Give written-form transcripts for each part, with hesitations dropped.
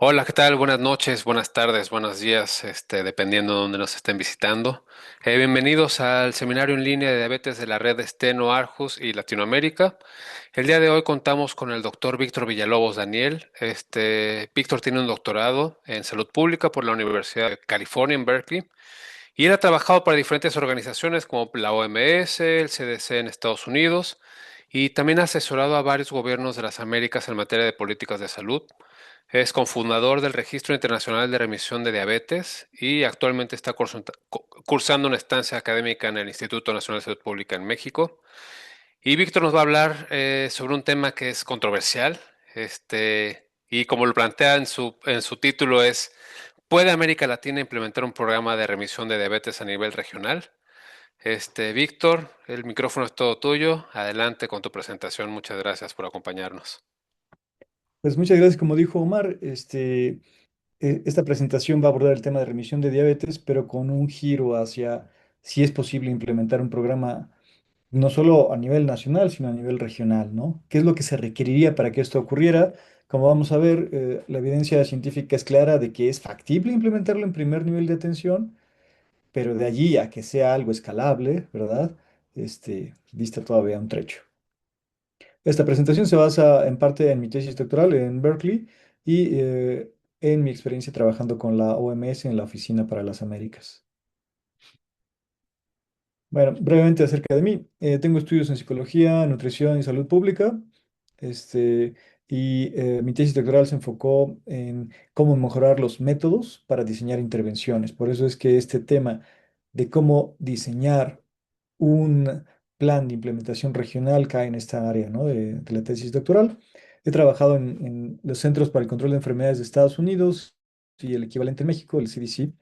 Hola, ¿qué tal? Buenas noches, buenas tardes, buenos días, dependiendo de dónde nos estén visitando. Bienvenidos al seminario en línea de diabetes de la red Steno, Arjus y Latinoamérica. El día de hoy contamos con el doctor Víctor Villalobos Daniel. Víctor tiene un doctorado en salud pública por la Universidad de California en Berkeley y él ha trabajado para diferentes organizaciones como la OMS, el CDC en Estados Unidos y también ha asesorado a varios gobiernos de las Américas en materia de políticas de salud. Es cofundador del Registro Internacional de Remisión de Diabetes y actualmente está cursando una estancia académica en el Instituto Nacional de Salud Pública en México. Y Víctor nos va a hablar sobre un tema que es controversial, y como lo plantea en su título es, ¿puede América Latina implementar un programa de remisión de diabetes a nivel regional? Víctor, el micrófono es todo tuyo. Adelante con tu presentación. Muchas gracias por acompañarnos. Pues muchas gracias, como dijo Omar, esta presentación va a abordar el tema de remisión de diabetes, pero con un giro hacia si es posible implementar un programa no solo a nivel nacional, sino a nivel regional, ¿no? ¿Qué es lo que se requeriría para que esto ocurriera? Como vamos a ver, la evidencia científica es clara de que es factible implementarlo en primer nivel de atención, pero de allí a que sea algo escalable, ¿verdad? Dista todavía un trecho. Esta presentación se basa en parte en mi tesis doctoral en Berkeley y en mi experiencia trabajando con la OMS en la Oficina para las Américas. Bueno, brevemente acerca de mí. Tengo estudios en psicología, nutrición y salud pública. Este, Mi tesis doctoral se enfocó en cómo mejorar los métodos para diseñar intervenciones. Por eso es que este tema de cómo diseñar un plan de implementación regional cae en esta área, ¿no? de la tesis doctoral. He trabajado en los Centros para el Control de Enfermedades de Estados Unidos y el equivalente en México, el CDC.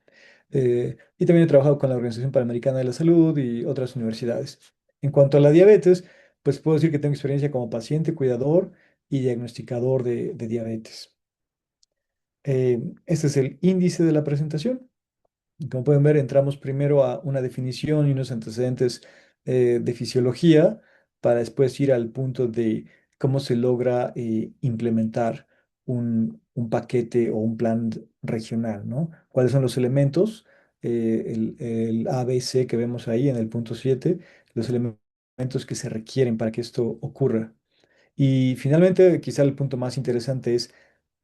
Y también he trabajado con la Organización Panamericana de la Salud y otras universidades. En cuanto a la diabetes, pues puedo decir que tengo experiencia como paciente, cuidador y diagnosticador de diabetes. Este es el índice de la presentación. Como pueden ver, entramos primero a una definición y unos antecedentes de fisiología para después ir al punto de cómo se logra implementar un paquete o un plan regional, ¿no? ¿Cuáles son los elementos? El A, B, C que vemos ahí en el punto 7, los elementos que se requieren para que esto ocurra. Y finalmente, quizá el punto más interesante es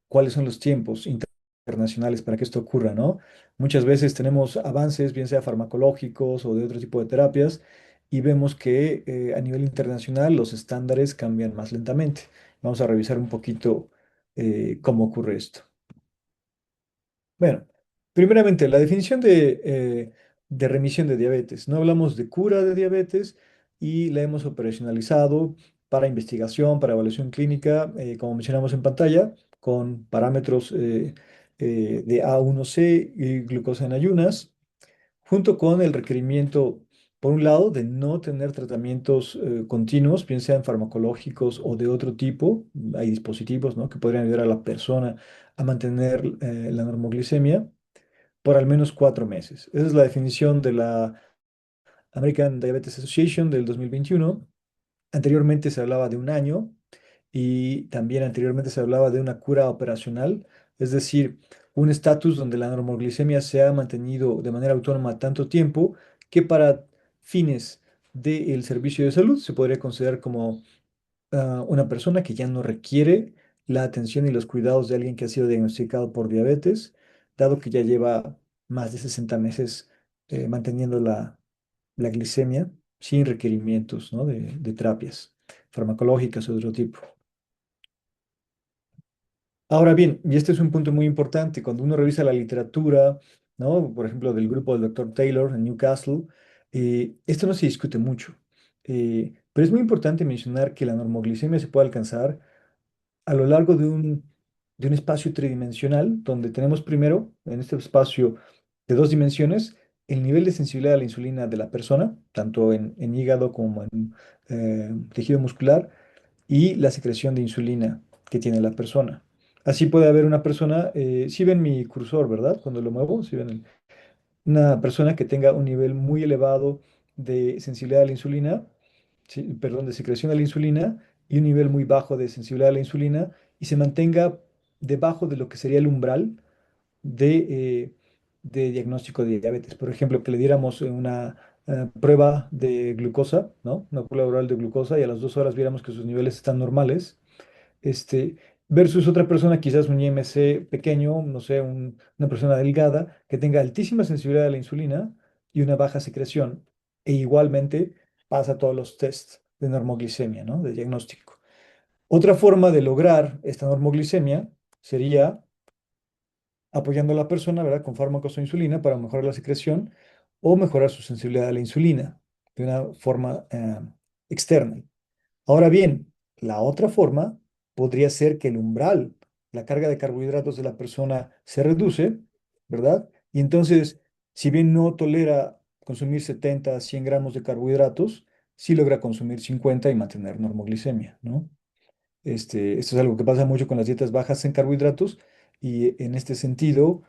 cuáles son los tiempos internacionales para que esto ocurra, ¿no? Muchas veces tenemos avances, bien sea farmacológicos o de otro tipo de terapias, y vemos que a nivel internacional los estándares cambian más lentamente. Vamos a revisar un poquito cómo ocurre esto. Bueno, primeramente, la definición de remisión de diabetes. No hablamos de cura de diabetes y la hemos operacionalizado para investigación, para evaluación clínica, como mencionamos en pantalla, con parámetros de A1C y glucosa en ayunas, junto con el requerimiento, por un lado, de no tener tratamientos continuos, bien sean farmacológicos o de otro tipo. Hay dispositivos, ¿no?, que podrían ayudar a la persona a mantener la normoglicemia por al menos 4 meses. Esa es la definición de la American Diabetes Association del 2021. Anteriormente se hablaba de un año y también anteriormente se hablaba de una cura operacional, es decir, un estatus donde la normoglicemia se ha mantenido de manera autónoma tanto tiempo que para fines del servicio de salud se podría considerar como una persona que ya no requiere la atención y los cuidados de alguien que ha sido diagnosticado por diabetes, dado que ya lleva más de 60 meses manteniendo la glicemia sin requerimientos, ¿no?, de terapias farmacológicas o de otro tipo. Ahora bien, y este es un punto muy importante, cuando uno revisa la literatura, ¿no?, por ejemplo, del grupo del doctor Taylor en Newcastle, esto no se discute mucho. Pero es muy importante mencionar que la normoglicemia se puede alcanzar a lo largo de un espacio tridimensional, donde tenemos primero, en este espacio de 2 dimensiones, el nivel de sensibilidad a la insulina de la persona, tanto en hígado como en tejido muscular, y la secreción de insulina que tiene la persona. Así puede haber una persona, si ven mi cursor, ¿verdad? Cuando lo muevo, si ven una persona que tenga un nivel muy elevado de sensibilidad a la insulina, sí, perdón, de secreción de la insulina y un nivel muy bajo de sensibilidad a la insulina y se mantenga debajo de lo que sería el umbral de, de diagnóstico de diabetes. Por ejemplo, que le diéramos una prueba de glucosa, ¿no? Una prueba oral de glucosa y a las 2 horas viéramos que sus niveles están normales, este, versus otra persona, quizás un IMC pequeño, no sé, una persona delgada, que tenga altísima sensibilidad a la insulina y una baja secreción, e igualmente pasa todos los tests de normoglicemia, ¿no? De diagnóstico. Otra forma de lograr esta normoglicemia sería apoyando a la persona, ¿verdad? Con fármacos o insulina para mejorar la secreción o mejorar su sensibilidad a la insulina de una forma externa. Ahora bien, la otra forma podría ser que el umbral, la carga de carbohidratos de la persona se reduce, ¿verdad? Y entonces, si bien no tolera consumir 70 a 100 gramos de carbohidratos, sí logra consumir 50 y mantener normoglicemia, ¿no? Esto es algo que pasa mucho con las dietas bajas en carbohidratos y en este sentido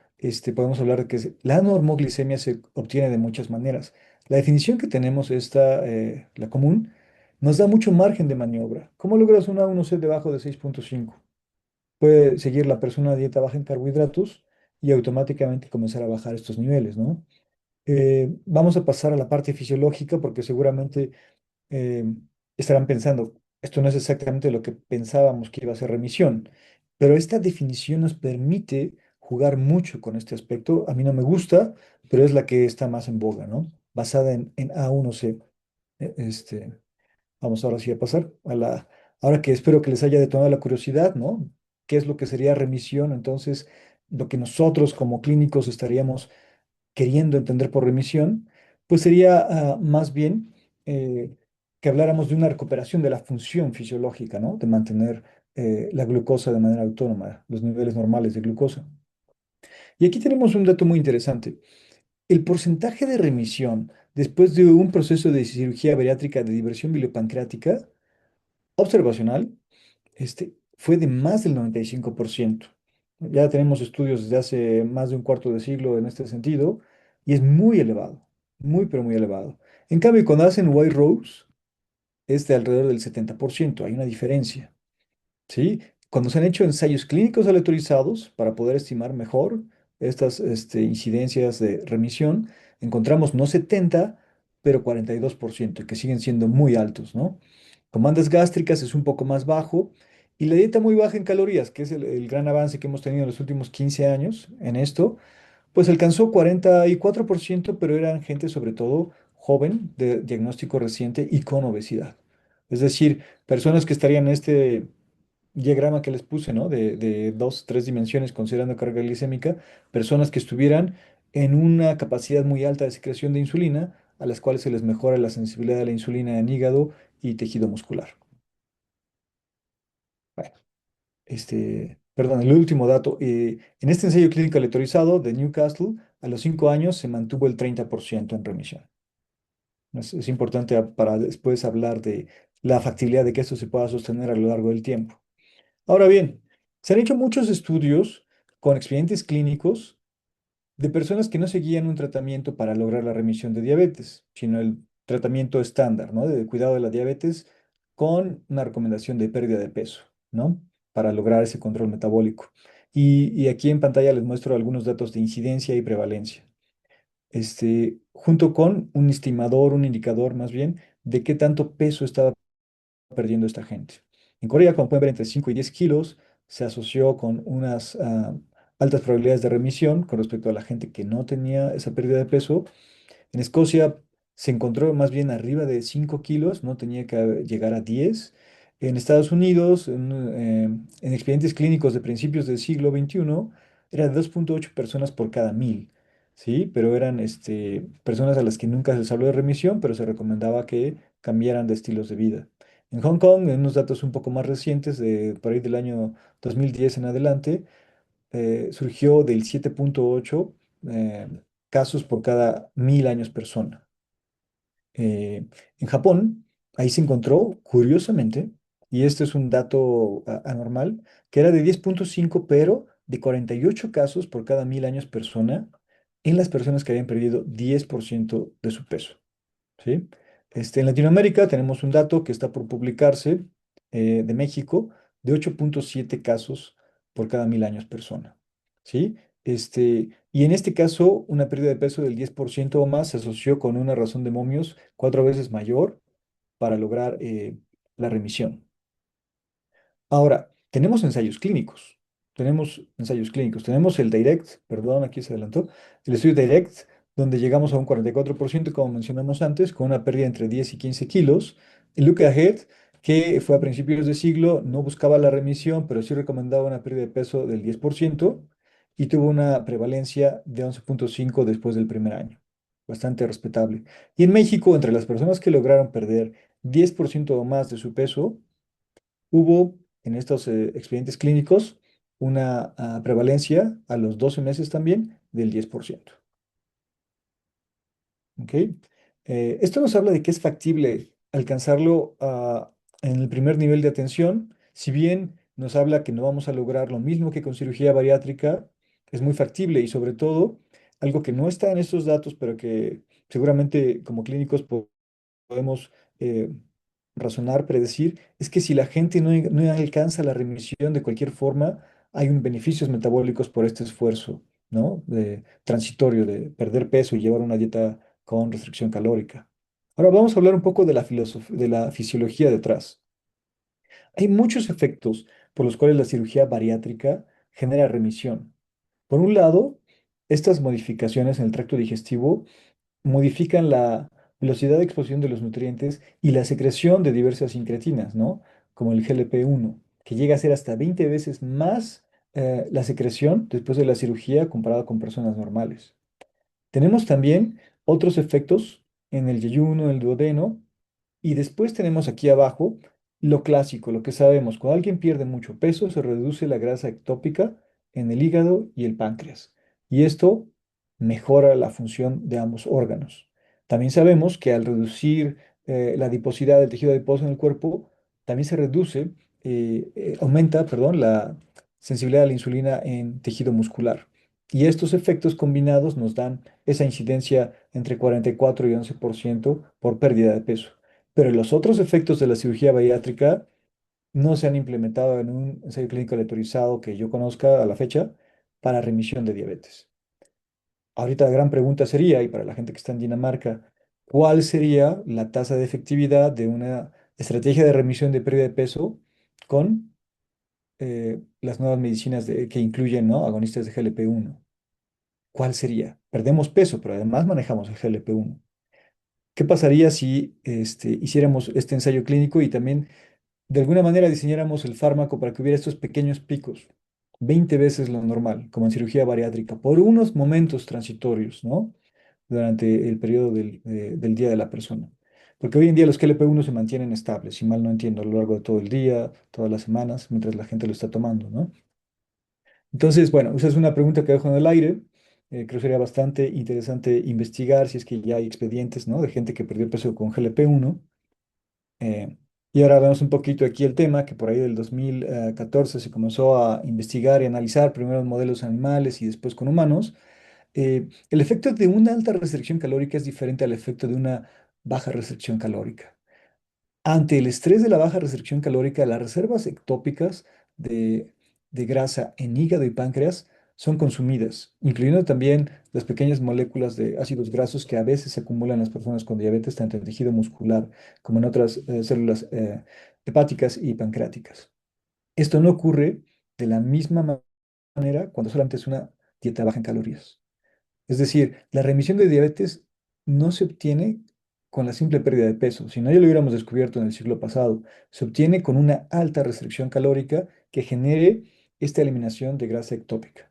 podemos hablar de que la normoglicemia se obtiene de muchas maneras. La definición que tenemos, la común, nos da mucho margen de maniobra. ¿Cómo logras una 1C debajo de 6,5? Puede seguir la persona a dieta baja en carbohidratos y automáticamente comenzar a bajar estos niveles, ¿no? Vamos a pasar a la parte fisiológica porque seguramente eh, estarán pensando, esto no es exactamente lo que pensábamos que iba a ser remisión, pero esta definición nos permite jugar mucho con este aspecto. A mí no me gusta, pero es la que está más en boga, ¿no? Basada en A1C. Eh, Este, vamos ahora sí a pasar ahora que espero que les haya detonado la curiosidad, ¿no? ¿Qué es lo que sería remisión? Entonces, lo que nosotros como clínicos estaríamos queriendo entender por remisión, pues sería más bien que habláramos de una recuperación de la función fisiológica, ¿no? De mantener la glucosa de manera autónoma, los niveles normales de glucosa. Y aquí tenemos un dato muy interesante. El porcentaje de remisión después de un proceso de cirugía bariátrica de diversión biliopancreática observacional fue de más del 95%. Ya tenemos estudios desde hace más de un cuarto de siglo en este sentido y es muy elevado, muy pero muy elevado. En cambio, cuando hacen White Rose es de alrededor del 70%, hay una diferencia. ¿Sí? Cuando se han hecho ensayos clínicos aleatorizados para poder estimar mejor estas incidencias de remisión, encontramos no 70, pero 42%, que siguen siendo muy altos, ¿no? Comandas gástricas es un poco más bajo y la dieta muy baja en calorías, que es el gran avance que hemos tenido en los últimos 15 años en esto, pues alcanzó 44%, pero eran gente sobre todo joven, de diagnóstico reciente y con obesidad. Es decir, personas que estarían en este diagrama que les puse, ¿no? De dos, tres dimensiones considerando carga glicémica, personas que estuvieran en una capacidad muy alta de secreción de insulina, a las cuales se les mejora la sensibilidad a la insulina en hígado y tejido muscular. Bueno, perdón, el último dato. En este ensayo clínico aleatorizado de Newcastle, a los 5 años se mantuvo el 30% en remisión. Es importante para después hablar de la factibilidad de que esto se pueda sostener a lo largo del tiempo. Ahora bien, se han hecho muchos estudios con expedientes clínicos de personas que no seguían un tratamiento para lograr la remisión de diabetes, sino el tratamiento estándar, ¿no? De cuidado de la diabetes con una recomendación de pérdida de peso, ¿no? Para lograr ese control metabólico. Y aquí en pantalla les muestro algunos datos de incidencia y prevalencia, junto con un estimador, un indicador más bien, de qué tanto peso estaba perdiendo esta gente. En Corea, como pueden ver, entre 5 y 10 kilos se asoció con unas altas probabilidades de remisión con respecto a la gente que no tenía esa pérdida de peso. En Escocia se encontró más bien arriba de 5 kilos, no tenía que llegar a 10. En Estados Unidos, en expedientes clínicos de principios del siglo XXI, era de 2,8 personas por cada 1.000, ¿sí? Pero eran personas a las que nunca se les habló de remisión, pero se recomendaba que cambiaran de estilos de vida. En Hong Kong, en unos datos un poco más recientes, de por ahí del año 2010 en adelante, surgió del 7,8 eh, casos por cada 1.000 años persona. En Japón, ahí se encontró, curiosamente, y este es un dato anormal, que era de 10,5, pero de 48 casos por cada 1.000 años persona en las personas que habían perdido 10% de su peso. ¿Sí? En Latinoamérica tenemos un dato que está por publicarse de México de 8,7 casos por cada 1.000 años persona. ¿Sí? Y en este caso, una pérdida de peso del 10% o más se asoció con una razón de momios 4 veces mayor para lograr la remisión. Ahora, tenemos ensayos clínicos. Tenemos el DIRECT, perdón, aquí se adelantó, el estudio DIRECT, donde llegamos a un 44%, como mencionamos antes, con una pérdida entre 10 y 15 kilos. El Look Ahead, que fue a principios de siglo, no buscaba la remisión, pero sí recomendaba una pérdida de peso del 10% y tuvo una prevalencia de 11,5 después del primer año. Bastante respetable. Y en México, entre las personas que lograron perder 10% o más de su peso, hubo en estos expedientes clínicos una prevalencia a los 12 meses también del 10%. ¿Ok? Esto nos habla de que es factible alcanzarlo en el primer nivel de atención. Si bien nos habla que no vamos a lograr lo mismo que con cirugía bariátrica, es muy factible y sobre todo algo que no está en estos datos, pero que seguramente como clínicos podemos eh, razonar, predecir, es que si la gente no alcanza la remisión de cualquier forma, hay un beneficios metabólicos por este esfuerzo, ¿no? Transitorio de perder peso y llevar una dieta con restricción calórica. Ahora vamos a hablar un poco de de la fisiología detrás. Hay muchos efectos por los cuales la cirugía bariátrica genera remisión. Por un lado, estas modificaciones en el tracto digestivo modifican la velocidad de exposición de los nutrientes y la secreción de diversas incretinas, ¿no? Como el GLP-1, que llega a ser hasta 20 veces más la secreción después de la cirugía comparado con personas normales. Tenemos también otros efectos en el yeyuno, el duodeno, y después tenemos aquí abajo lo clásico, lo que sabemos. Cuando alguien pierde mucho peso, se reduce la grasa ectópica en el hígado y el páncreas. Y esto mejora la función de ambos órganos. También sabemos que al reducir la adiposidad del tejido adiposo en el cuerpo, también se reduce, aumenta, perdón, la sensibilidad a la insulina en tejido muscular. Y estos efectos combinados nos dan esa incidencia entre 44 y 11% por pérdida de peso. Pero los otros efectos de la cirugía bariátrica no se han implementado en un ensayo clínico aleatorizado que yo conozca a la fecha para remisión de diabetes. Ahorita la gran pregunta sería, y para la gente que está en Dinamarca, ¿cuál sería la tasa de efectividad de una estrategia de remisión de pérdida de peso con las nuevas medicinas que incluyen, ¿no? Agonistas de GLP-1? ¿Cuál sería? Perdemos peso, pero además manejamos el GLP-1. ¿Qué pasaría si hiciéramos este ensayo clínico y también de alguna manera diseñáramos el fármaco para que hubiera estos pequeños picos, 20 veces lo normal, como en cirugía bariátrica, por unos momentos transitorios, ¿no? Durante el periodo del día de la persona? Porque hoy en día los GLP-1 se mantienen estables, si mal no entiendo, a lo largo de todo el día, todas las semanas, mientras la gente lo está tomando, ¿no? Entonces, bueno, esa es una pregunta que dejo en el aire. Creo que sería bastante interesante investigar si es que ya hay expedientes, ¿no? De gente que perdió peso con GLP-1. Y ahora vemos un poquito aquí el tema, que por ahí del 2014 se comenzó a investigar y analizar primero en modelos animales y después con humanos. El efecto de una alta restricción calórica es diferente al efecto de una baja restricción calórica. Ante el estrés de la baja restricción calórica, las reservas ectópicas de, de grasa en hígado y páncreas son consumidas, incluyendo también las pequeñas moléculas de ácidos grasos que a veces se acumulan en las personas con diabetes, tanto en tejido muscular como en otras células hepáticas y pancreáticas. Esto no ocurre de la misma manera cuando solamente es una dieta baja en calorías. Es decir, la remisión de diabetes no se obtiene con la simple pérdida de peso, si no ya lo hubiéramos descubierto en el siglo pasado. Se obtiene con una alta restricción calórica que genere esta eliminación de grasa ectópica.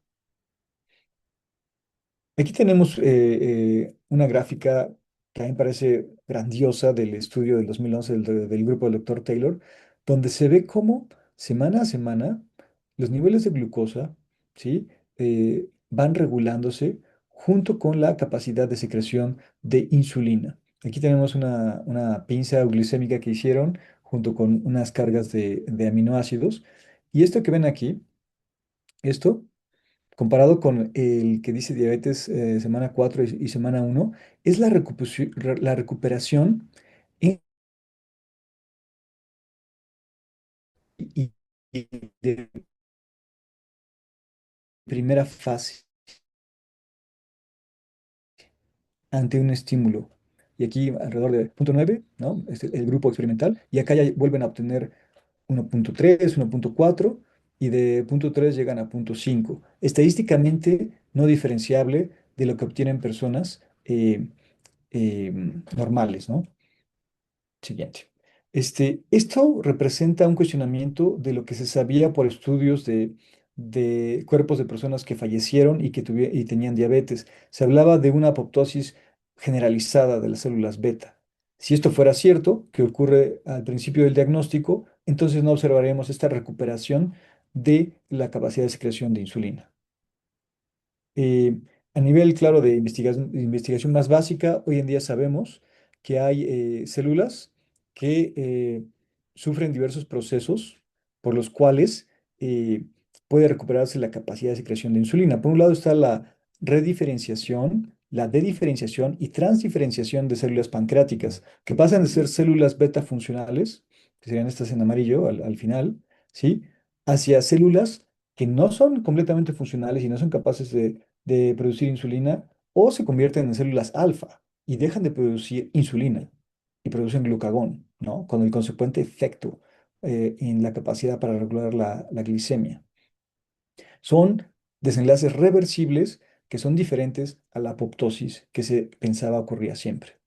Aquí tenemos una gráfica que a mí me parece grandiosa del estudio del 2011 del grupo del doctor Taylor, donde se ve cómo semana a semana los niveles de glucosa, ¿sí? Van regulándose junto con la capacidad de secreción de insulina. Aquí tenemos una pinza glicémica que hicieron junto con unas cargas de aminoácidos. Y esto que ven aquí, esto comparado con el que dice diabetes semana 4 y semana uno, es la recuperación en- y, y primera fase ante un estímulo. Y aquí alrededor de 0,9, ¿no? Es el grupo experimental. Y acá ya vuelven a obtener 1,3, 1,4 y de 0,3 llegan a 0,5. Estadísticamente no diferenciable de lo que obtienen personas normales, ¿no? Siguiente. Esto representa un cuestionamiento de lo que se sabía por estudios de cuerpos de personas que fallecieron y que y tenían diabetes. Se hablaba de una apoptosis generalizada de las células beta. Si esto fuera cierto, que ocurre al principio del diagnóstico, entonces no observaremos esta recuperación de la capacidad de secreción de insulina. Eh, a nivel, claro, de investigación más básica, hoy en día sabemos que hay células que sufren diversos procesos por los cuales puede recuperarse la capacidad de secreción de insulina. Por un lado está la rediferenciación, la dediferenciación y transdiferenciación de células pancreáticas, que pasan de ser células beta funcionales, que serían estas en amarillo al final, ¿sí? Hacia células que no son completamente funcionales y no son capaces de producir insulina, o se convierten en células alfa y dejan de producir insulina y producen glucagón, ¿no? Con el consecuente efecto en la capacidad para regular la glicemia. Son desenlaces reversibles que son diferentes a la apoptosis que se pensaba ocurría siempre.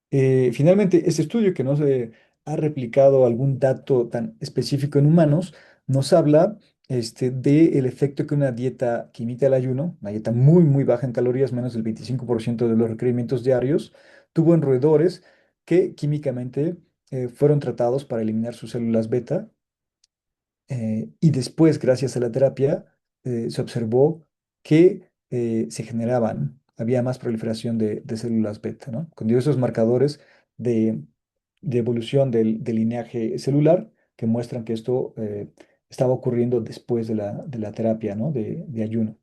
Finalmente, este estudio, que no se ha replicado algún dato tan específico en humanos, nos habla del efecto que una dieta que imita el ayuno, una dieta muy, muy baja en calorías, menos del 25% de los requerimientos diarios, tuvo en roedores que químicamente fueron tratados para eliminar sus células beta y después, gracias a la terapia, se observó que se generaban, había más proliferación de células beta, ¿no? Con diversos marcadores de, de evolución del lineaje celular que muestran que esto estaba ocurriendo después de la terapia, ¿no? De ayuno.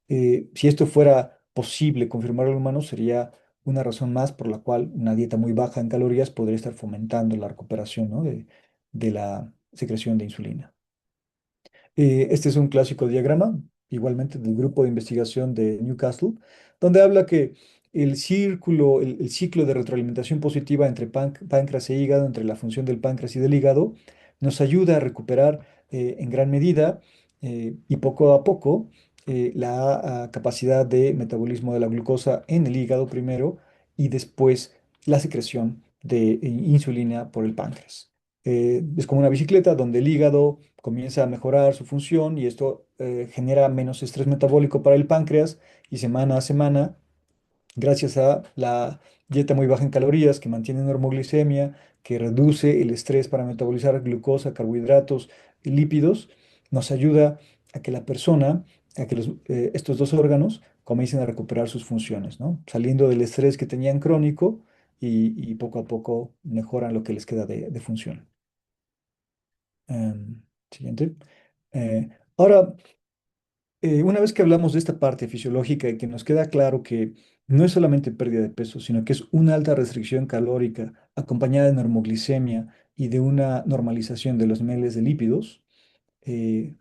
Si esto fuera posible confirmarlo en humanos, sería una razón más por la cual una dieta muy baja en calorías podría estar fomentando la recuperación, ¿no? de la secreción de insulina. Este es un clásico diagrama, igualmente del grupo de investigación de Newcastle, donde habla que el ciclo de retroalimentación positiva entre páncreas e hígado, entre la función del páncreas y del hígado, nos ayuda a recuperar en gran medida y poco a poco la capacidad de metabolismo de la glucosa en el hígado primero y después la secreción de insulina por el páncreas. Es como una bicicleta donde el hígado comienza a mejorar su función y esto genera menos estrés metabólico para el páncreas y semana a semana, gracias a la dieta muy baja en calorías que mantiene normoglicemia, que reduce el estrés para metabolizar glucosa, carbohidratos y lípidos, nos ayuda a que la persona, a que estos dos órganos comiencen a recuperar sus funciones, ¿no? Saliendo del estrés que tenían crónico y poco a poco mejoran lo que les queda de función. Siguiente. Ahora, una vez que hablamos de esta parte fisiológica y que nos queda claro que no es solamente pérdida de peso, sino que es una alta restricción calórica acompañada de normoglicemia y de una normalización de los niveles de lípidos, eh,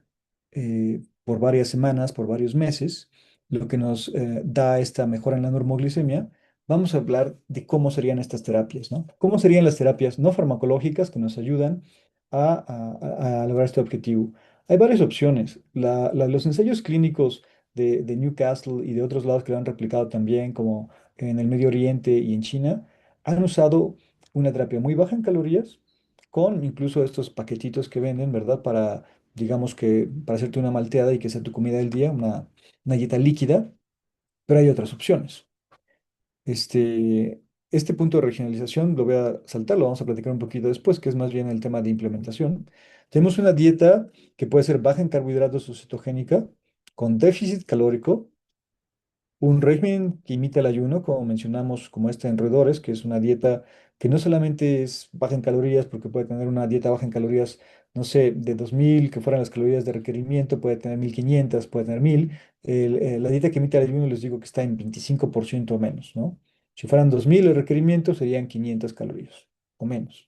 por varias semanas, por varios meses, lo que nos da esta mejora en la normoglicemia, vamos a hablar de cómo serían estas terapias, ¿no? ¿Cómo serían las terapias no farmacológicas que nos ayudan a lograr este objetivo? Hay varias opciones. Los ensayos clínicos de Newcastle y de otros lados que lo han replicado también, como en el Medio Oriente y en China, han usado una terapia muy baja en calorías, con incluso estos paquetitos que venden, ¿verdad? Para, digamos que, para hacerte una malteada y que sea tu comida del día, una dieta líquida, pero hay otras opciones. Este, este punto de regionalización lo voy a saltar, lo vamos a platicar un poquito después, que es más bien el tema de implementación. Tenemos una dieta que puede ser baja en carbohidratos o cetogénica, con déficit calórico, un régimen que imita el ayuno, como mencionamos, como este en roedores, que es una dieta que no solamente es baja en calorías, porque puede tener una dieta baja en calorías, no sé, de 2000, que fueran las calorías de requerimiento, puede tener 1500, puede tener 1000. La dieta que imita el ayuno les digo que está en 25% o menos, ¿no? Si fueran 2000 el requerimiento, serían 500 calorías o menos.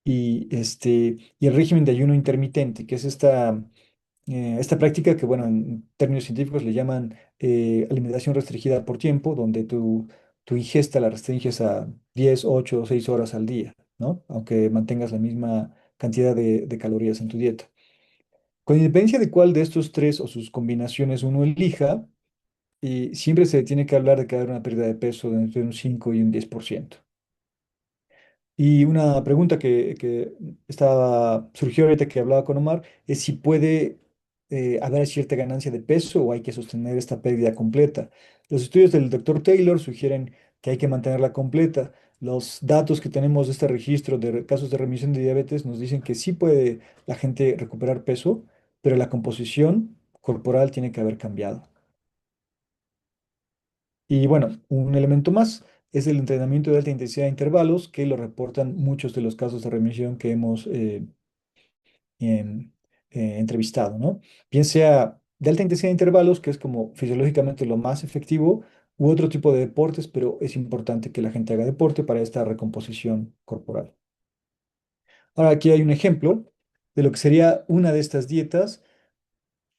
Y el régimen de ayuno intermitente, que es esta Esta práctica que, bueno, en términos científicos le llaman alimentación restringida por tiempo, donde tu ingesta la restringes a 10, 8 o 6 horas al día, ¿no? Aunque mantengas la misma cantidad de calorías en tu dieta. Con independencia de cuál de estos tres o sus combinaciones uno elija, siempre se tiene que hablar de que va a haber una pérdida de peso de entre un 5 y un 10%. Y una pregunta que surgió ahorita que hablaba con Omar es si puede haber cierta ganancia de peso o hay que sostener esta pérdida completa. Los estudios del doctor Taylor sugieren que hay que mantenerla completa. Los datos que tenemos de este registro de casos de remisión de diabetes nos dicen que sí puede la gente recuperar peso, pero la composición corporal tiene que haber cambiado. Y bueno, un elemento más es el entrenamiento de alta intensidad de intervalos, que lo reportan muchos de los casos de remisión que hemos em, entrevistado, ¿no? Bien sea de alta intensidad de intervalos, que es como fisiológicamente lo más efectivo, u otro tipo de deportes, pero es importante que la gente haga deporte para esta recomposición corporal. Ahora aquí hay un ejemplo de lo que sería una de estas dietas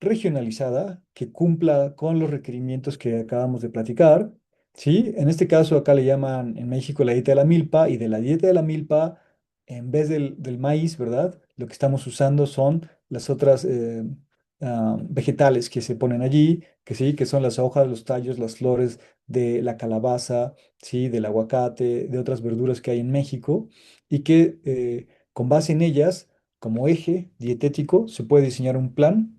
regionalizada que cumpla con los requerimientos que acabamos de platicar, ¿sí? En este caso acá le llaman en México la dieta de la milpa y de la dieta de la milpa, en vez del maíz, ¿verdad? Lo que estamos usando son las otras vegetales que se ponen allí, que sí, que son las hojas, los tallos, las flores de la calabaza, ¿sí? Del aguacate, de otras verduras que hay en México y que con base en ellas, como eje dietético, se puede diseñar un plan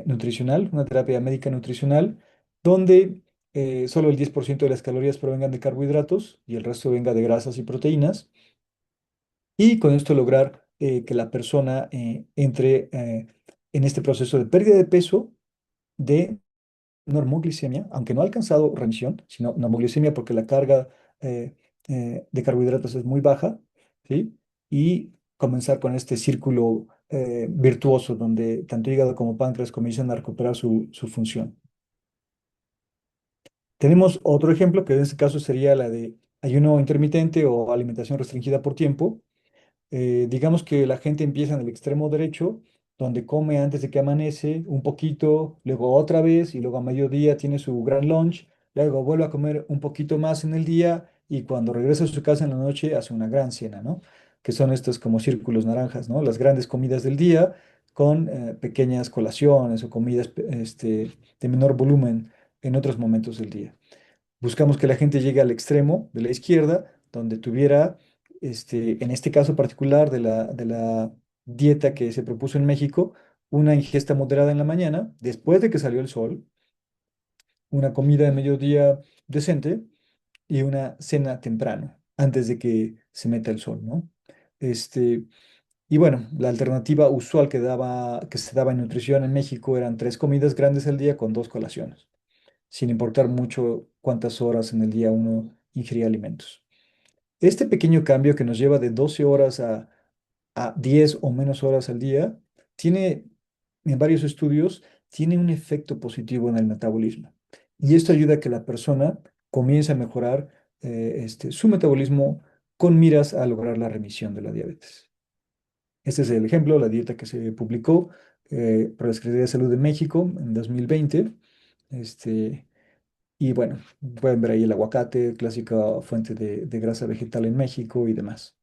nutricional, una terapia médica nutricional, donde solo el 10% de las calorías provengan de carbohidratos y el resto venga de grasas y proteínas, y con esto lograr que la persona entre en este proceso de pérdida de peso, de normoglicemia, aunque no ha alcanzado remisión, sino normoglicemia porque la carga eh, de carbohidratos es muy baja, ¿sí? Y comenzar con este círculo virtuoso donde tanto hígado como páncreas comienzan a recuperar su función. Tenemos otro ejemplo que en este caso sería la de ayuno intermitente o alimentación restringida por tiempo. Digamos que la gente empieza en el extremo derecho, donde come antes de que amanece un poquito, luego otra vez y luego a mediodía tiene su gran lunch, luego vuelve a comer un poquito más en el día y cuando regresa a su casa en la noche hace una gran cena, ¿no? Que son estos como círculos naranjas, ¿no? Las grandes comidas del día con pequeñas colaciones o comidas de menor volumen en otros momentos del día. Buscamos que la gente llegue al extremo de la izquierda, donde tuviera, en este caso particular de la dieta que se propuso en México, una ingesta moderada en la mañana, después de que salió el sol, una comida de mediodía decente y una cena temprano, antes de que se meta el sol, ¿no? Este, y bueno, la alternativa usual que se daba en nutrición en México eran 3 comidas grandes al día con 2 colaciones, sin importar mucho cuántas horas en el día uno ingería alimentos. Este pequeño cambio que nos lleva de 12 horas a 10 o menos horas al día, tiene, en varios estudios, tiene un efecto positivo en el metabolismo. Y esto ayuda a que la persona comience a mejorar su metabolismo con miras a lograr la remisión de la diabetes. Este es el ejemplo, la dieta que se publicó por la Secretaría de Salud de México en 2020. Este, y bueno, pueden ver ahí el aguacate, clásica fuente de grasa vegetal en México y demás,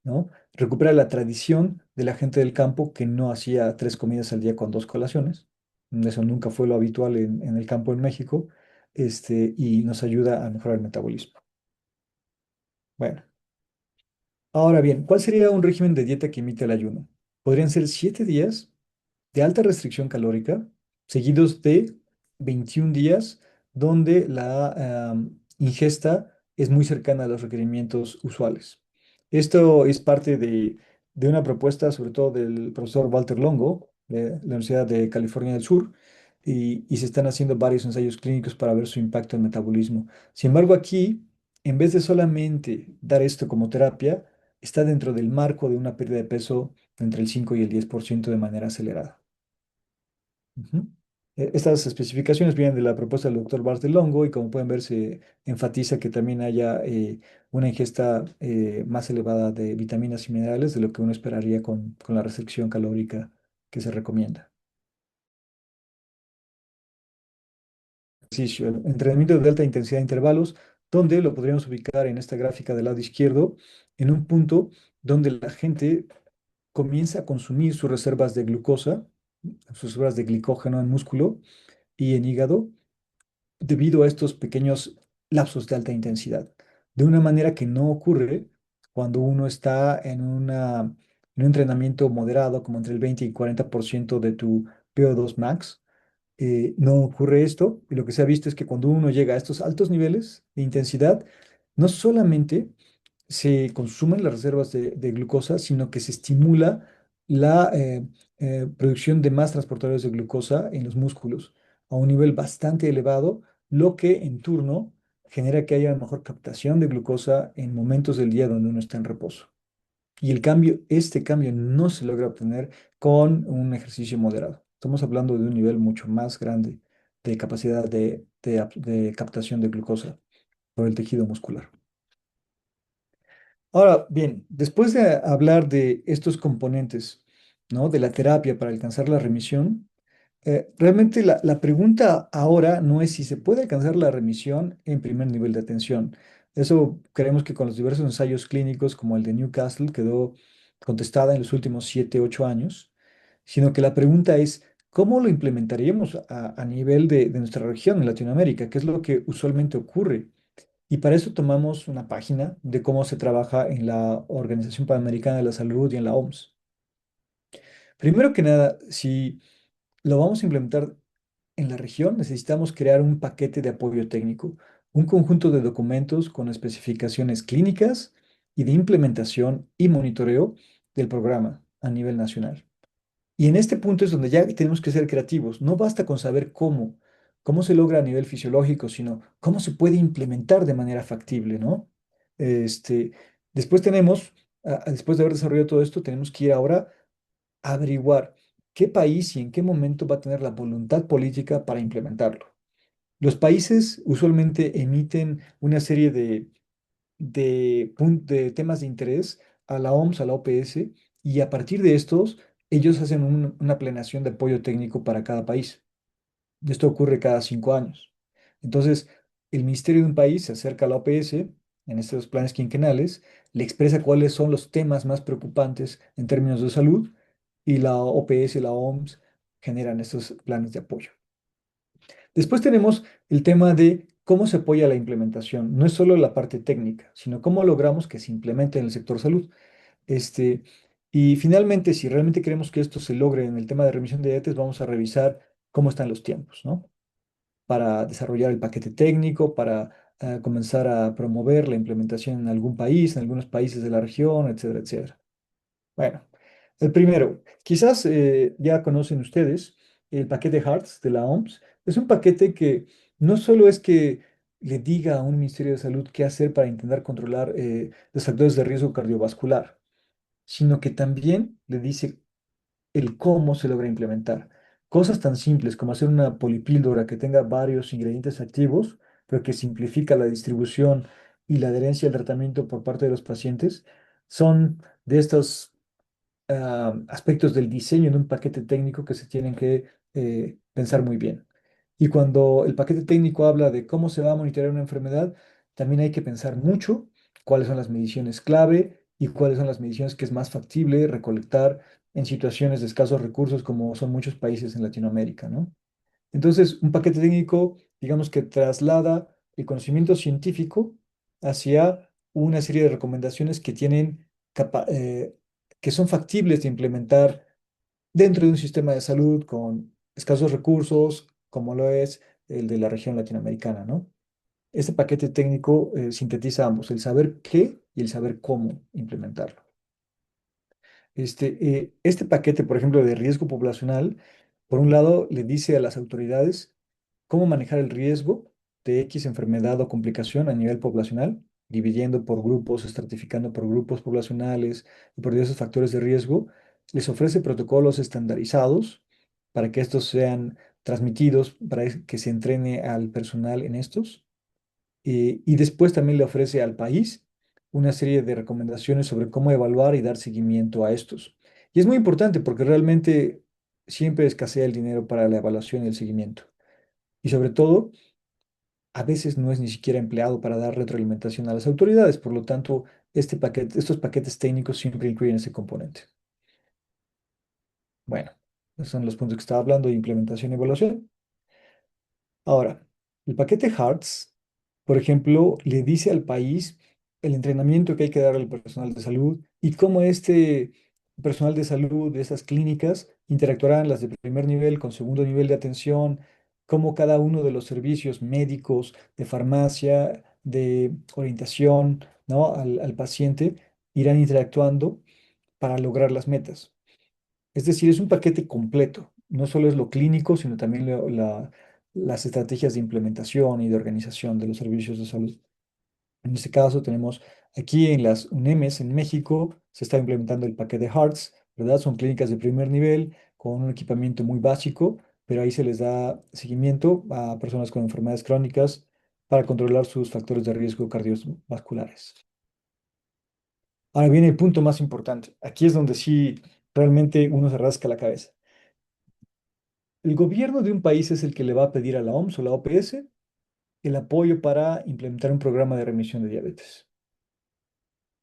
¿no? Recupera la tradición de la gente del campo que no hacía 3 comidas al día con 2 colaciones. Eso nunca fue lo habitual en el campo en México, y nos ayuda a mejorar el metabolismo. Bueno, ahora bien, ¿cuál sería un régimen de dieta que imite el ayuno? Podrían ser 7 días de alta restricción calórica, seguidos de 21 días donde la ingesta es muy cercana a los requerimientos usuales. Esto es parte de una propuesta, sobre todo del profesor Walter Longo, de la Universidad de California del Sur, y se están haciendo varios ensayos clínicos para ver su impacto en metabolismo. Sin embargo, aquí, en vez de solamente dar esto como terapia, está dentro del marco de una pérdida de peso entre el 5 y el 10% de manera acelerada. Ujú. Estas especificaciones vienen de la propuesta del doctor Bartelongo y como pueden ver se enfatiza que también haya una ingesta más elevada de vitaminas y minerales de lo que uno esperaría con la restricción calórica que se recomienda. ejercicio, el entrenamiento de alta intensidad de intervalos, donde lo podríamos ubicar en esta gráfica del lado izquierdo, en un punto donde la gente comienza a consumir sus reservas de glucosa, sus reservas de glicógeno en músculo y en hígado, debido a estos pequeños lapsos de alta intensidad, de una manera que no ocurre cuando uno está en un entrenamiento moderado, como entre el 20 y 40% de tu VO2 max. No ocurre esto, y lo que se ha visto es que cuando uno llega a estos altos niveles de intensidad, no solamente se consumen las reservas de glucosa, sino que se estimula la producción de más transportadores de glucosa en los músculos a un nivel bastante elevado, lo que en turno genera que haya mejor captación de glucosa en momentos del día donde uno está en reposo. Y este cambio no se logra obtener con un ejercicio moderado. Estamos hablando de un nivel mucho más grande de capacidad de captación de glucosa por el tejido muscular. Ahora, bien, después de hablar de estos componentes, ¿no? De la terapia para alcanzar la remisión, realmente la pregunta ahora no es si se puede alcanzar la remisión en primer nivel de atención. Eso creemos que con los diversos ensayos clínicos como el de Newcastle quedó contestada en los últimos 7, 8 años, sino que la pregunta es, ¿cómo lo implementaríamos a nivel de nuestra región en Latinoamérica? ¿Qué es lo que usualmente ocurre? Y para eso tomamos una página de cómo se trabaja en la Organización Panamericana de la Salud y en la OMS. Primero que nada, si lo vamos a implementar en la región, necesitamos crear un paquete de apoyo técnico, un conjunto de documentos con especificaciones clínicas y de implementación y monitoreo del programa a nivel nacional. Y en este punto es donde ya tenemos que ser creativos. No basta con saber cómo se logra a nivel fisiológico, sino cómo se puede implementar de manera factible, ¿no? Este, después después de haber desarrollado todo esto, tenemos que ir ahora a averiguar qué país y en qué momento va a tener la voluntad política para implementarlo. Los países usualmente emiten una serie de temas de interés a la OMS, a la OPS, y a partir de estos, ellos hacen una planeación de apoyo técnico para cada país. Y esto ocurre cada 5 años. Entonces, el ministerio de un país se acerca a la OPS en estos planes quinquenales, le expresa cuáles son los temas más preocupantes en términos de salud, y la OPS y la OMS generan estos planes de apoyo. Después tenemos el tema de cómo se apoya la implementación. No es solo la parte técnica, sino cómo logramos que se implemente en el sector salud. Este, y finalmente, si realmente queremos que esto se logre en el tema de remisión de diabetes, vamos a revisar cómo están los tiempos, ¿no? Para desarrollar el paquete técnico, para comenzar a promover la implementación en algún país, en algunos países de la región, etcétera, etcétera. Bueno, el primero, quizás ya conocen ustedes el paquete HEARTS de la OMS. Es un paquete que no solo es que le diga a un Ministerio de Salud qué hacer para intentar controlar los factores de riesgo cardiovascular, sino que también le dice el cómo se logra implementar. Cosas tan simples como hacer una polipíldora que tenga varios ingredientes activos, pero que simplifica la distribución y la adherencia al tratamiento por parte de los pacientes, son de estos aspectos del diseño de un paquete técnico que se tienen que pensar muy bien. Y cuando el paquete técnico habla de cómo se va a monitorear una enfermedad, también hay que pensar mucho cuáles son las mediciones clave y cuáles son las mediciones que es más factible recolectar en situaciones de escasos recursos como son muchos países en Latinoamérica, ¿no? Entonces, un paquete técnico, digamos que traslada el conocimiento científico hacia una serie de recomendaciones que que son factibles de implementar dentro de un sistema de salud con escasos recursos, como lo es el de la región latinoamericana, ¿no? Este paquete técnico sintetiza ambos, el saber qué y el saber cómo implementarlo. Este paquete, por ejemplo, de riesgo poblacional, por un lado, le dice a las autoridades cómo manejar el riesgo de X enfermedad o complicación a nivel poblacional, dividiendo por grupos, estratificando por grupos poblacionales y por diversos factores de riesgo. Les ofrece protocolos estandarizados para que estos sean transmitidos, para que se entrene al personal en estos. Y después también le ofrece al país una serie de recomendaciones sobre cómo evaluar y dar seguimiento a estos. Y es muy importante porque realmente siempre escasea el dinero para la evaluación y el seguimiento. Y sobre todo, a veces no es ni siquiera empleado para dar retroalimentación a las autoridades. Por lo tanto, estos paquetes técnicos siempre incluyen ese componente. Bueno, esos son los puntos que estaba hablando de implementación y evaluación. Ahora, el paquete HEARTS, por ejemplo, le dice al país el entrenamiento que hay que dar al personal de salud y cómo este personal de salud de esas clínicas interactuarán las de primer nivel con segundo nivel de atención, cómo cada uno de los servicios médicos, de farmacia, de orientación, ¿no? al paciente irán interactuando para lograr las metas. Es decir, es un paquete completo. No solo es lo clínico, sino también las estrategias de implementación y de organización de los servicios de salud. En este caso, tenemos aquí en las UNEMES en México, se está implementando el paquete HEARTS, ¿verdad? Son clínicas de primer nivel con un equipamiento muy básico, pero ahí se les da seguimiento a personas con enfermedades crónicas para controlar sus factores de riesgo cardiovasculares. Ahora viene el punto más importante. Aquí es donde sí realmente uno se rasca la cabeza. El gobierno de un país es el que le va a pedir a la OMS o la OPS el apoyo para implementar un programa de remisión de diabetes.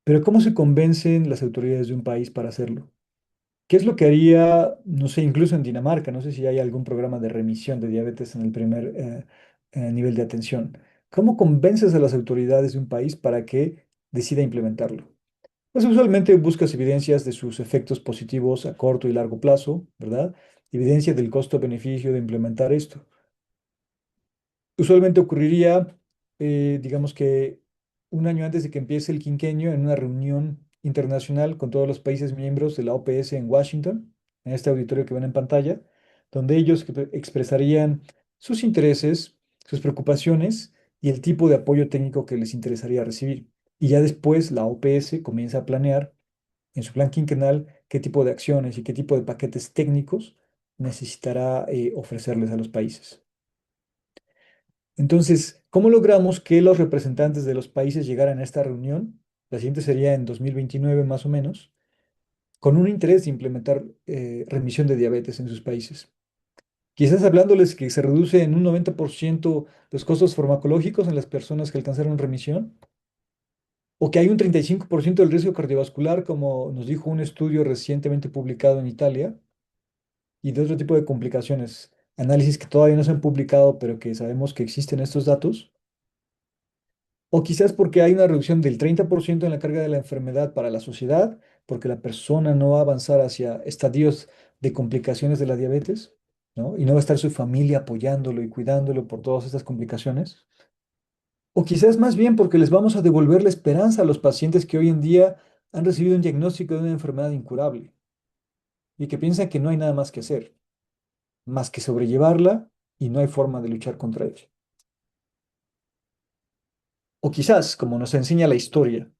Pero ¿cómo se convencen las autoridades de un país para hacerlo? ¿Qué es lo que haría, no sé, incluso en Dinamarca? No sé si hay algún programa de remisión de diabetes en el primer nivel de atención. ¿Cómo convences a las autoridades de un país para que decida implementarlo? Pues usualmente buscas evidencias de sus efectos positivos a corto y largo plazo, ¿verdad? Evidencia del costo-beneficio de implementar esto. Usualmente ocurriría, digamos que un año antes de que empiece el quinquenio, en una reunión internacional con todos los países miembros de la OPS en Washington, en este auditorio que ven en pantalla, donde ellos expresarían sus intereses, sus preocupaciones y el tipo de apoyo técnico que les interesaría recibir. Y ya después la OPS comienza a planear en su plan quinquenal qué tipo de acciones y qué tipo de paquetes técnicos necesitará ofrecerles a los países. Entonces, ¿cómo logramos que los representantes de los países llegaran a esta reunión? La siguiente sería en 2029 más o menos, con un interés de implementar remisión de diabetes en sus países. Quizás hablándoles que se reduce en un 90% los costos farmacológicos en las personas que alcanzaron remisión, o que hay un 35% del riesgo cardiovascular, como nos dijo un estudio recientemente publicado en Italia, y de otro tipo de complicaciones, análisis que todavía no se han publicado, pero que sabemos que existen estos datos. O quizás porque hay una reducción del 30% en la carga de la enfermedad para la sociedad, porque la persona no va a avanzar hacia estadios de complicaciones de la diabetes, ¿no? Y no va a estar su familia apoyándolo y cuidándolo por todas estas complicaciones. O quizás más bien porque les vamos a devolver la esperanza a los pacientes que hoy en día han recibido un diagnóstico de una enfermedad incurable y que piensan que no hay nada más que hacer, más que sobrellevarla y no hay forma de luchar contra ella. O quizás, como nos enseña la historia,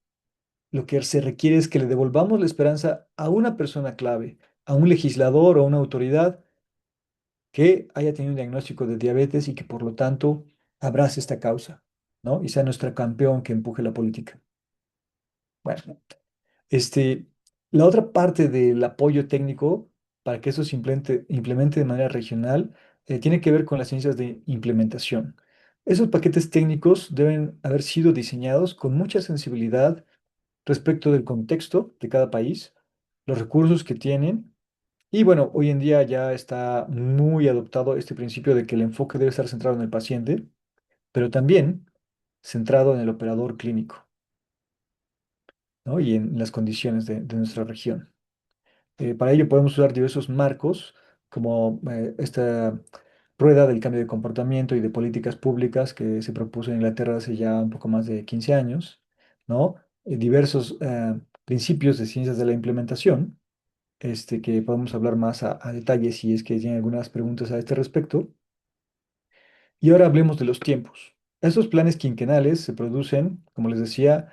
lo que se requiere es que le devolvamos la esperanza a una persona clave, a un legislador o a una autoridad que haya tenido un diagnóstico de diabetes y que por lo tanto abrace esta causa, ¿no? Y sea nuestro campeón que empuje la política. Bueno, este, la otra parte del apoyo técnico para que eso se implemente de manera regional tiene que ver con las ciencias de implementación. Esos paquetes técnicos deben haber sido diseñados con mucha sensibilidad respecto del contexto de cada país, los recursos que tienen. Y bueno, hoy en día ya está muy adoptado este principio de que el enfoque debe estar centrado en el paciente, pero también centrado en el operador clínico, ¿no? Y en las condiciones de nuestra región. Para ello podemos usar diversos marcos, como esta rueda del cambio de comportamiento y de políticas públicas que se propuso en Inglaterra hace ya un poco más de 15 años, ¿no? Diversos principios de ciencias de la implementación, que podemos hablar más a detalle si es que tienen algunas preguntas a este respecto. Y ahora hablemos de los tiempos. Estos planes quinquenales se producen, como les decía,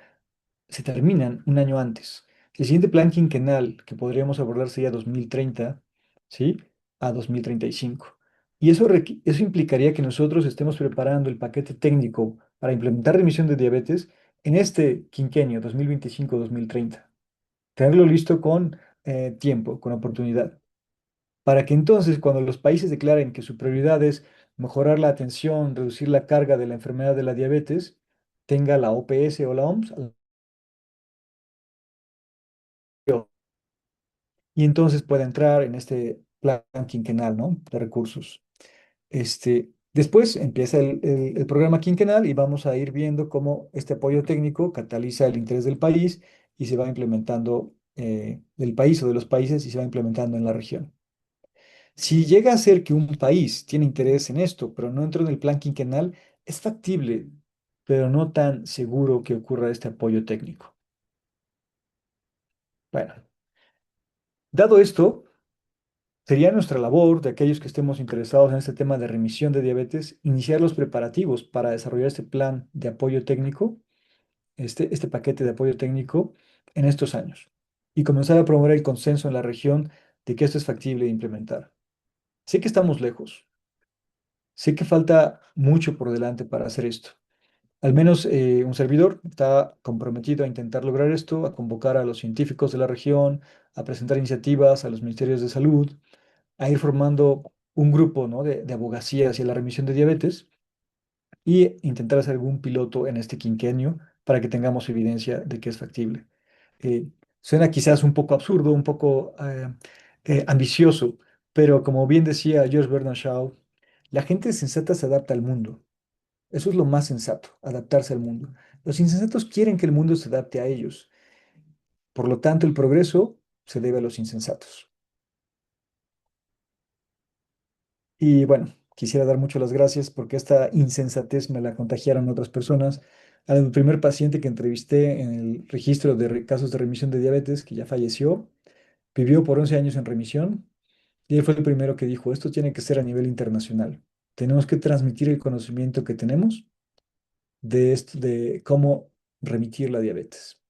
se terminan un año antes. El siguiente plan quinquenal que podríamos abordar sería 2030, ¿sí? A 2035. Y eso implicaría que nosotros estemos preparando el paquete técnico para implementar remisión de diabetes en este quinquenio 2025-2030. Tenerlo listo con tiempo, con oportunidad, para que entonces cuando los países declaren que su prioridad es mejorar la atención, reducir la carga de la enfermedad de la diabetes, tenga la OPS o la OMS, y entonces pueda entrar en este plan quinquenal, ¿no? De recursos. Después empieza el programa quinquenal y vamos a ir viendo cómo este apoyo técnico cataliza el interés del país y se va implementando del país o de los países y se va implementando en la región. Si llega a ser que un país tiene interés en esto, pero no entró en el plan quinquenal, es factible, pero no tan seguro que ocurra este apoyo técnico. Bueno, dado esto, sería nuestra labor de aquellos que estemos interesados en este tema de remisión de diabetes, iniciar los preparativos para desarrollar este plan de apoyo técnico, este paquete de apoyo técnico en estos años y comenzar a promover el consenso en la región de que esto es factible de implementar. Sé que estamos lejos, sé que falta mucho por delante para hacer esto. Al menos un servidor está comprometido a intentar lograr esto, a convocar a los científicos de la región, a presentar iniciativas a los ministerios de salud, a ir formando un grupo, ¿no? de abogacía hacia la remisión de diabetes y intentar hacer algún piloto en este quinquenio para que tengamos evidencia de que es factible. Eh, Suena quizás un poco absurdo, un poco ambicioso, pero como bien decía George Bernard Shaw, la gente sensata se adapta al mundo. Eso es lo más sensato, adaptarse al mundo. Los insensatos quieren que el mundo se adapte a ellos. Por lo tanto, el progreso se debe a los insensatos. Y bueno, quisiera dar mucho las gracias porque esta insensatez me la contagiaron otras personas. Al primer paciente que entrevisté en el registro de casos de remisión de diabetes, que ya falleció, vivió por 11 años en remisión y él fue el primero que dijo, esto tiene que ser a nivel internacional. Tenemos que transmitir el conocimiento que tenemos de esto, de cómo remitir la diabetes.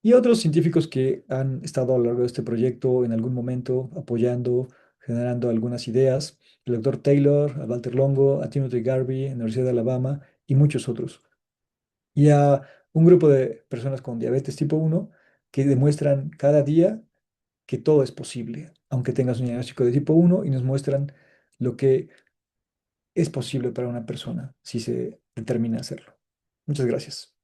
Y otros científicos que han estado a lo largo de este proyecto en algún momento apoyando, generando algunas ideas, el doctor Taylor, a Walter Longo, a Timothy Garvey, en la Universidad de Alabama y muchos otros. Y a un grupo de personas con diabetes tipo 1 que demuestran cada día que todo es posible, aunque tengas un diagnóstico de tipo 1 y nos muestran lo que es posible para una persona si se determina hacerlo. Muchas gracias.